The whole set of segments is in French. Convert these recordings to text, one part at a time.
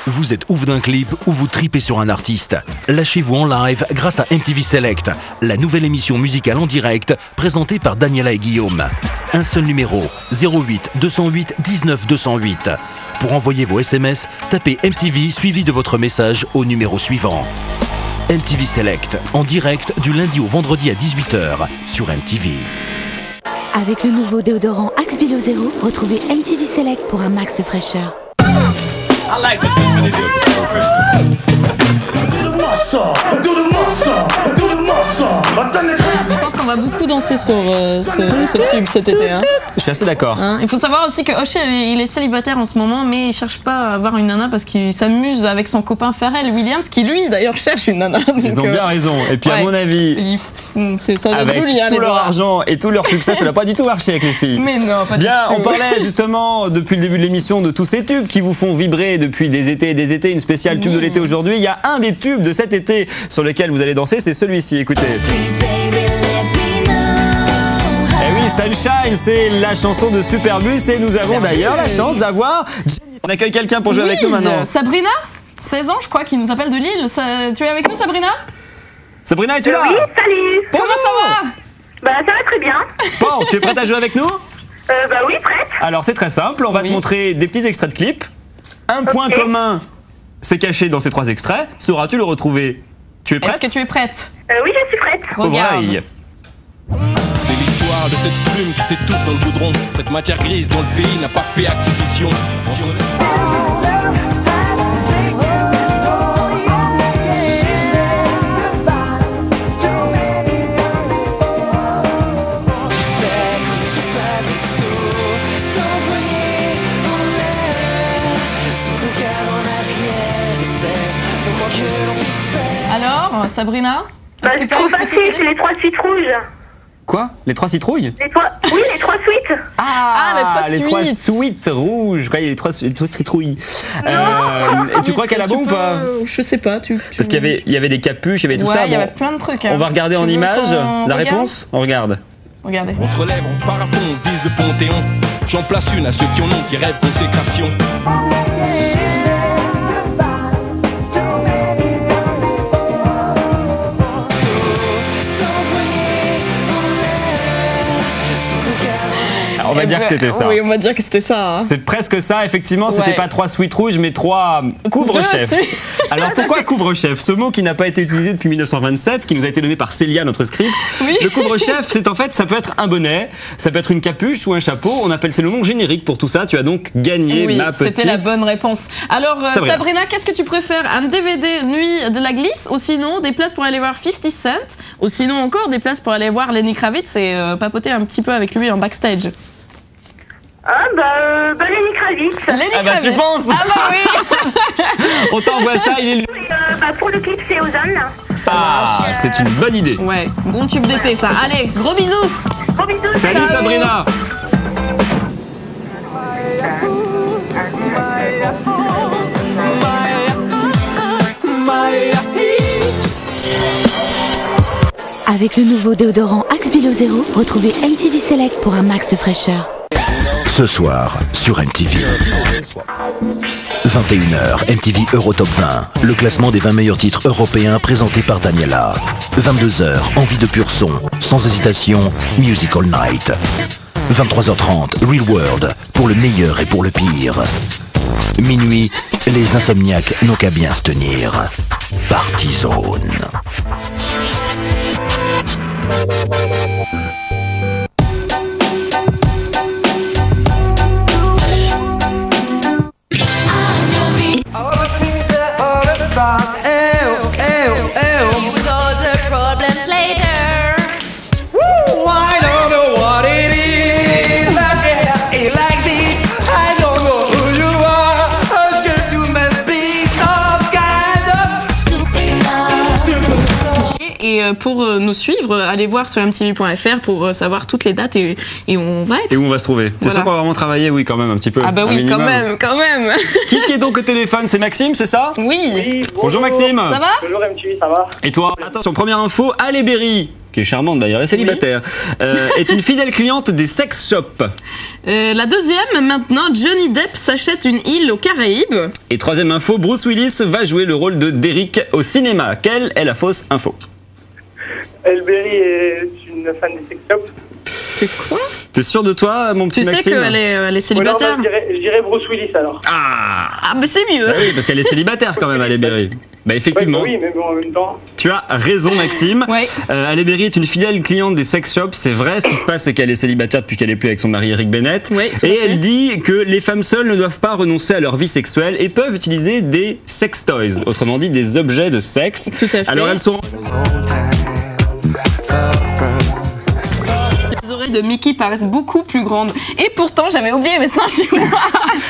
Vous êtes ouf d'un clip ou vous tripez sur un artiste. Lâchez-vous en live grâce à MTV Select, la nouvelle émission musicale en direct présentée par Daniela et Guillaume. Un seul numéro, 08 208 19 208. Pour envoyer vos SMS, tapez MTV suivi de votre message au numéro suivant. MTV Select, en direct du lundi au vendredi à 18h sur MTV. Avec le nouveau déodorant Axe Bilo Zero, retrouvez MTV Select pour un max de fraîcheur. I like this one. Do the muscle, do the muscle, do the muscle. Je pense qu'on va beaucoup danser sur ce tube cet été. Hein. Je suis assez d'accord. Hein, il faut savoir aussi que Oshé, il est célibataire en ce moment, mais il cherche pas à avoir une nana parce qu'il s'amuse avec son copain Pharrell Williams, qui lui d'ailleurs cherche une nana. Donc, ils ont bien raison. Et puis à mon avis, ça va avec joli, hein, tout leur argent et tout leur succès, ça n'a pas du tout marché avec les filles. Mais non, pas du bien, tout. on parlait justement depuis le début de l'émission de tous ces tubes qui vous font vibrer depuis des étés et des étés. Une spéciale tube de l'été aujourd'hui. Il y a un des tubes de cet été sur lequel vous allez danser, c'est celui-ci. Écoutez. Sunshine, c'est la chanson de Superbus et nous avons d'ailleurs la chance d'avoir... On accueille quelqu'un pour jouer avec nous maintenant. Sabrina, 16 ans je crois, qui nous appelle de Lille. Tu es avec nous Sabrina? Sabrina, es-tu là? Oui, salut. Bonjour. Comment ça va? Bah ça va très bien. Bon, tu es prête à jouer avec nous? Bah oui, prête. Alors c'est très simple, on va te montrer des petits extraits de clips. Un point commun s'est caché dans ces 3 extraits. Sauras-tu le retrouver? Tu es prête? Est-ce que tu es prête? Oui, je suis prête. Regarde. C'est l'histoire de cette plume qui s'étouffe dans le goudron. Cette matière grise dont le pays n'a pas fait acquisition. Alors, Sabrina, Bah c'est trop facile, c'est les 3 suites rouges. Quoi? Les 3 citrouilles? Oui, les 3 suites. Les 3 suites rouges. Je croyais les 3 citrouilles. Et tu crois qu'elle a bon ou pas? Je sais pas. Parce qu'il y avait des capuches, il y avait tout ça. Il y avait plein de trucs. Hein. On va regarder en image la réponse. On regarde. Regardez. On se relève, on part à fond, on vise le Panthéon. J'en place une à ceux qui en ont, qui rêvent consécration. On va dire que c'était ça. Oui, on va dire que c'était ça. Hein. C'est presque ça, effectivement. C'était pas 3 suites rouges, mais 3 couvre-chefs. Alors pourquoi couvre-chef? Ce mot qui n'a pas été utilisé depuis 1927, qui nous a été donné par Célia, notre script. Oui. Le couvre-chef, c'est en fait, ça peut être un bonnet, ça peut être une capuche ou un chapeau. On appelle, c'est le nom générique pour tout ça. Tu as donc gagné ma petite. C'était la bonne réponse. Alors Sabrina, qu'est-ce que tu préfères? Un DVD Nuit de la Glisse, ou sinon des places pour aller voir 50 Cent, ou sinon encore des places pour aller voir Lenny Kravitz et papoter un petit peu avec lui en backstage? Ah bah Lenny Kravitz. Kravitz. Tu penses? Ah bah oui. On t'envoie ça, il est... Pour le clip, c'est Ozone. C'est une bonne idée. Ouais, bon tube d'été ça. Allez, gros bisous. Gros bisous. Salut Sabrina. Avec le nouveau déodorant Axe Bilo Zero, retrouvez MTV Select pour un max de fraîcheur. Ce soir sur MTV. 21h, MTV Eurotop 20. Le classement des 20 meilleurs titres européens présenté par Daniela. 22h, envie de pur son. Sans hésitation, Musical Night. 23h30, Real World. Pour le meilleur et pour le pire. Minuit, les insomniaques n'ont qu'à bien se tenir. Party Zone. Et pour nous suivre, allez voir sur mtv.fr pour savoir toutes les dates et on va être. Et où on va se trouver. T'es sûr qu'on va vraiment travailler? Oui, quand même, un petit peu. Ah bah oui, quand même. Qui est donc au téléphone? C'est Maxime, c'est ça? Oui. Bonjour Maxime. Ça va? Bonjour MTV, ça va? Et toi? Attention, première info, Halle Berry qui est charmante d'ailleurs, et célibataire, est une fidèle cliente des sex shops. La deuxième, maintenant, Johnny Depp s'achète une île aux Caraïbes. Et troisième info, Bruce Willis va jouer le rôle de Derrick au cinéma. Quelle est la fausse info? Elle Berry est une fan des sex shops. C'est quoi? T'es sûr de toi, mon petit Maxime? Tu sais qu'elle est célibataire. Je dirais Bruce Willis alors. Ah, mais c'est mieux. Bah oui, parce qu'elle est célibataire quand même, Halle Berry. Bah effectivement. Ouais, bah oui, mais bon, en même temps. Tu as raison, Maxime. Ouais. Halle Berry est une fidèle cliente des sex shops. C'est vrai. Ce qui se passe, c'est qu'elle est célibataire depuis qu'elle est plus avec son mari Eric Bennett. Ouais, et elle dit que les femmes seules ne doivent pas renoncer à leur vie sexuelle et peuvent utiliser des sex toys, autrement dit des objets de sexe. Tout à fait. Alors elles sont. Les oreilles de Mickey paraissent beaucoup plus grandes. Et pourtant, j'avais oublié mes seins chez moi.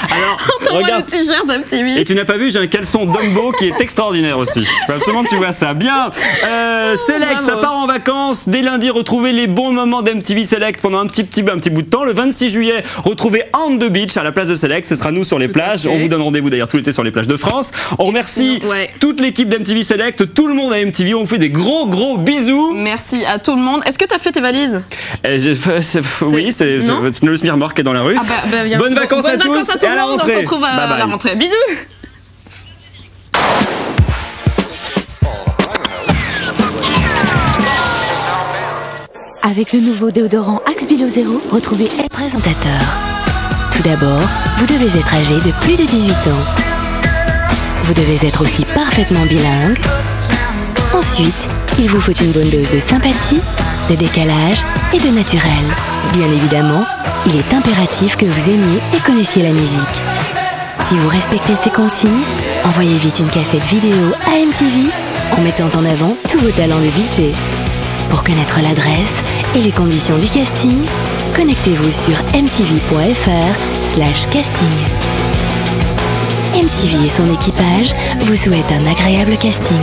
Alors, regarde. Le t-shirt d'MTV. Et tu n'as pas vu, j'ai un caleçon Dumbo qui est extraordinaire aussi. Il faut absolument que tu vois ça. Bien. Select, ça part en vacances. Dès lundi, retrouvez les bons moments d'MTV Select pendant un petit bout de temps. Le 26 juillet, retrouvez On the Beach à la place de Select. Ce sera nous sur les plages. On vous donne rendez-vous d'ailleurs tout l'été sur les plages de France. On remercie toute l'équipe d'MTV Select, tout le monde à MTV. On vous fait des gros bisous. Merci à tout le monde. Est-ce que tu as fait tes valises? Oui, c'est le smirmorque qui est dans la rue. Bonnes vacances à tous et à la rentrée. On se retrouve à la rentrée. Bisous. Avec le nouveau déodorant Axe Bilo Zéro, retrouvez présentateur. Tout d'abord, vous devez être âgé de plus de 18 ans. Vous devez être aussi parfaitement bilingue. Ensuite, il vous faut une bonne dose de sympathie, de décalage et de naturel. Bien évidemment, il est impératif que vous aimiez et connaissiez la musique. Si vous respectez ces consignes, envoyez vite une cassette vidéo à MTV en mettant en avant tous vos talents de VJ. Pour connaître l'adresse et les conditions du casting, connectez-vous sur mtv.fr/casting. MTV et son équipage vous souhaitent un agréable casting.